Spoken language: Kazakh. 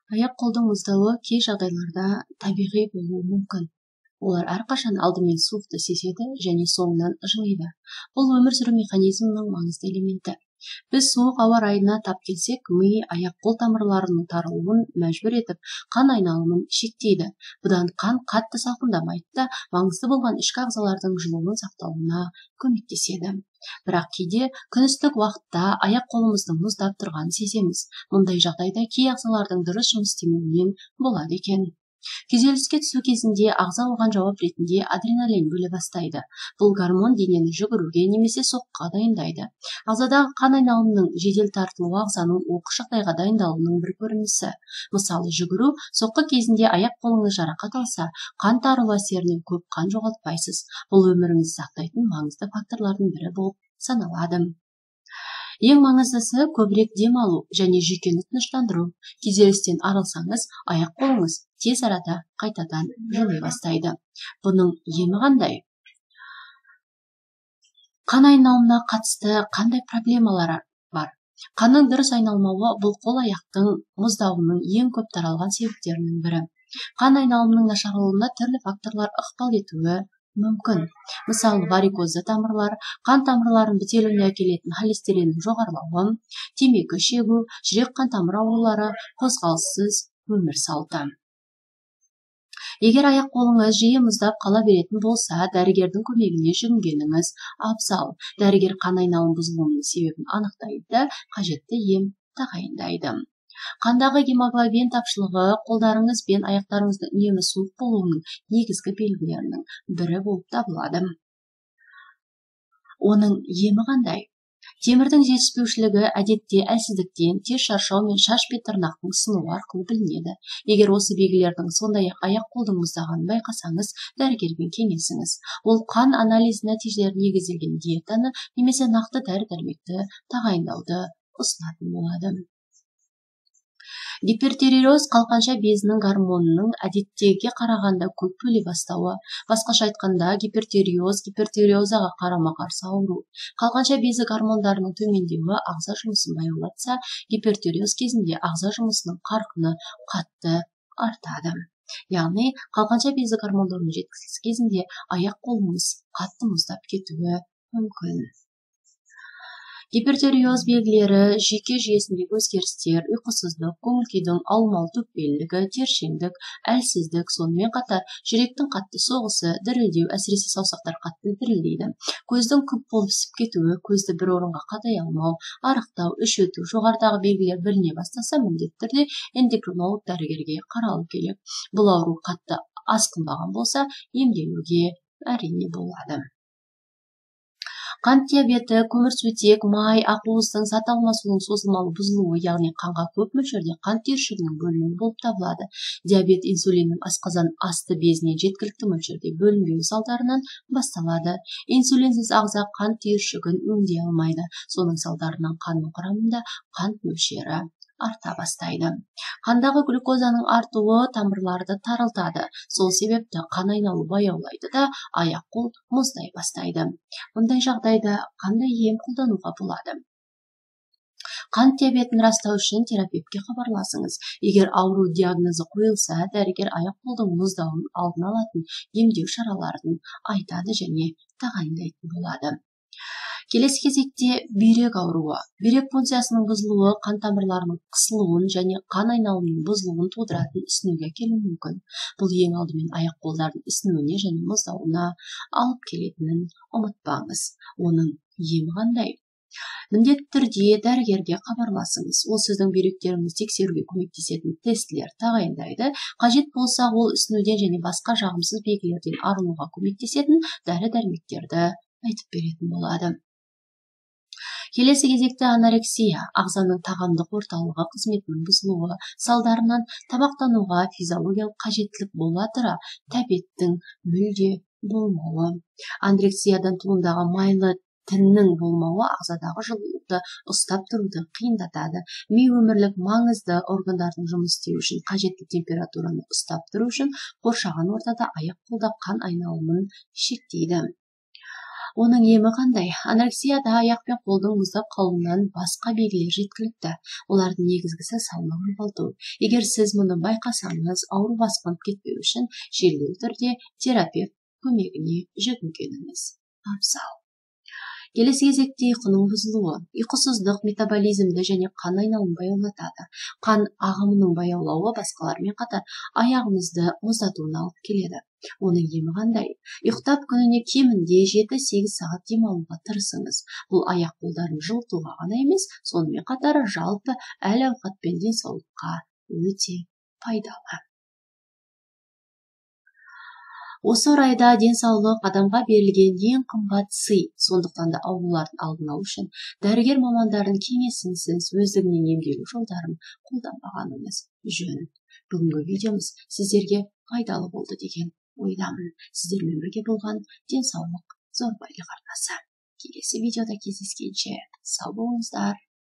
Аяқ қолдың мұздауы кей жағдайларда табиғи болуы мүмкін. Олар әрқашан алдымен суықты сезеді және соңынан жылиды. Бұл өмір сүру механизмінің маңызды элементі. Біз суық ауа райына тап келсек, ми аяқ-қол тамырларының тарылуын мәжбүр етіп, қан айналымын шектейді. Бұдан қан қатты салқындамайды да, маңызды болған ішкі ағзалардың жылуының сақталуына көмектеседі. Бірақ кейде күн ыстық уақытта аяқ-қолымыздың мұздап тұрғанын сеземіз. Мұндай жағдайда кей ағзалардың дұрыс жұмыс істемеуінен болады екен. Күйзеліске түсу кезінде ағза оған жауап ретінде адреналин бөле бастайды. Бұл гормон денені жүгіруге немесе соққыға дайындайды. Ағзадағы қан айналымының жедел тартылуы ағзаның оқыс жағдайға дайындалуының бір көрінісі. Мысалы, жүгіру соққы кезінде аяқ-қолыңыз жарақат алса, қан тарылу әсерінен көп қан жоғалтпайсыз. Бұл өміріңізді сақтайтын маңызды факторлардың бірі болып саналады. Ең маңыздысы көбірек дем алу және жүйкені тыныштандыру. Күйзелістен арылсаңыз, аяқ-қолыңыз тез арада қайтадан жыли бастайды. Бұның емі қандай? Қан айналымына қатысты қандай проблемалар бар? Қанның дұрыс айналмауы бұл қол-аяқтың мұздауының ең көп таралған себептерінің бірі. Қан айналымының нашарлауына түрлі факторлар ықпал етуі мүмкін. Мысалы, варикозды тамырлар, қан тамырларын бітелуіне әкелетін холестериннің жоғарылауы, темекі шегу, жүрек қан тамыр аурулары, қозғалыссыз өмір салты. Егер аяқ-қолыңыз жиі мұздап қала беретін болса, дәрігердің көмегіне жүгінгеніңіз абзал. Дәрігер қан айналым бұзылуының себебін анықтайды да қажетті ем тағайындайды. Қандағы гемоглобин тапшылығы қолдарыңыз бен аяқтарыңыздың үнемі суық болуының негізгі белгілерінің бірі болып табылады. Оның емі қандай? Темірдің жетіспеушілігі әдетте әлсіздіктен, тез шаршау мен шаш пен тырнақтың сынуы арқылы білінеді. Егер осы белгілердің сондай-ақ аяқ-қолдың мұздағанын байқасаңыз, дәрігермен кеңесіңіз. Ол қан анализ нәтижелері негізделген диетаны немесе нақты дәрі-дәрмекті тағайындауды ұсынатын болады. Гипертиреоз қалқанша безінің гормонының әдеттегіге қарағанда көп бөле бастауы. Басқаша айтқанда, гипертиреозға қарама-қарсы ауру. Қалқанша безі гормондарының төмендеуі ағза жұмысын баяулатса, гипертиреоз кезінде ағза жұмысының қарқыны қатты артады. Яғни, қалқанша безі гормондарының жеткіліксіз кезінде аяқ-қолыңыз қатты мұздап кетуі мүмкін. Гипертиреоз белгілері жүйке жүйесіндегі өзгерістер, ұйқысыздық, көңіл-күйдің аумалы-төкпелілігі, тершеңдік, әлсіздік, сонымен қатар жүректің қатты соғысы, дірілдеу, әсіресе саусақтар қатты дірілдейді. Көздің күп болып ісіп кетуі, көзді бір орынға қадай алмау, арықтау, іш өту, жоғарыдағы белгілер біліне бастаса, міндетті түрде эндокринолог дәрігерге қаралу керек. Бұл ауру қатты асқынбаған болса, емделуге әрине болады. Қант диабеті, көмірсутек, май, ақуыздың зат алмасуының созылмалы бұзылуы, яғни қанға көп мөлшерде қант түйіршігінің бөлінуі болып табылады. Диабет инсулиннің асқазан асты безінен жеткілікті мөлшерде бөлінбеуі салдарынан басталады. Инсулинсіз ағза қант түйіршігін өңдей алмайды. Соның салдарынан қанның құрамында қант мөлшері арта бастайды. Қандағы глюкозаның артуы тамырларды тарылтады. Сол себепті қан айналу баяулайды да, аяқ-қол мұздай бастайды. Бұндай жағдайда қандай ем қолдануға болады? Қант диабетін растау үшін терапевтке хабарласыңыз. Егер ауру диагнозы қойылса, дәрігер аяқ-қолдың мұздауын алдын алатын емдеу шараларын айтады және тағайындайтын болады. Келесі кезекте бүйрек ауруы. Бүйрек функциясының бұзылуы қан тамырларының қысылуын және қан айналымының бұзылуын тудыратын ісінуге әкелуі мүмкін. Бұл ең алдымен аяқ-қолдардың ісінуіне және мұздауына алып келетінін ұмытпаңыз. Оның емі қандай? Міндетті түрде дәрігерге хабарласыңыз. Ол сіздің бүйректеріңізді тексеруге көмектесетін тестілер тағайындайды. Қажет болса, ол ісінуден және басқа жағымсыз белгілерден арылуға көмектесетін дәрі-дәрмектерді айтып беретін болады. Келесі кезекте анорексия, ағзаның тағамдық орталығы қызметінің бұзылуы салдарынан тамақтануға физиологиялық қажеттілік бола тұра тәбеттің мүлде болмауы. Анорексиядан туындаған майлы тіннің болмауы ағзадағы жылуды ұстап тұруды қиындатады. Ми өмірлік маңызды органдардың жұмыс істеуі үшін қажетті температураны ұстап тұру үшін қоршаған ортада аяқ-қолда қан айналымын шектейді. Оның емі қандай? Анорексияда аяқ пен қолдың мұздап қалуынан басқа белгілер жеткілікті. Олардың негізгісі салмақ жоғалту. Егер сіз мұны байқасаңыз, ауру басып кетпеу үшін жедел түрде терапевт көмегіне жүгінгеніңіз абзал. Келесі кезекте ұйқының бұзылуы. Ұйқысыздық метаболизмді және қан айналымын баяулатады. Қан ағымының баяулауы басқалармен қатар аяғымызды мұздатуына алып келеді. Оның емі қандай? Ұйықтап күніне кемінде 7-8 сағат демалуға тырысыңыз. Бұл аяқ қолдарын жылытуға ғана емес, сонымен қатар жалпы әл-ауқат пен денсаулыққа өте пайдалы. Осы орайда денсаулық адамға берілген ең қымбат сый. Сондықтан да аурулардың алдын алу үшін дәрігер мамандардың кеңесінсіз өздігінен емделу жолдарын қолданбағанымыз жөн. Бүгінгі видеомыз сіздерге пайдалы болды деген ойдамын. Сіздермен бірге болған денсаулық зор байлық арнасы. Келесі видеода кездескенше сау болыңыздар.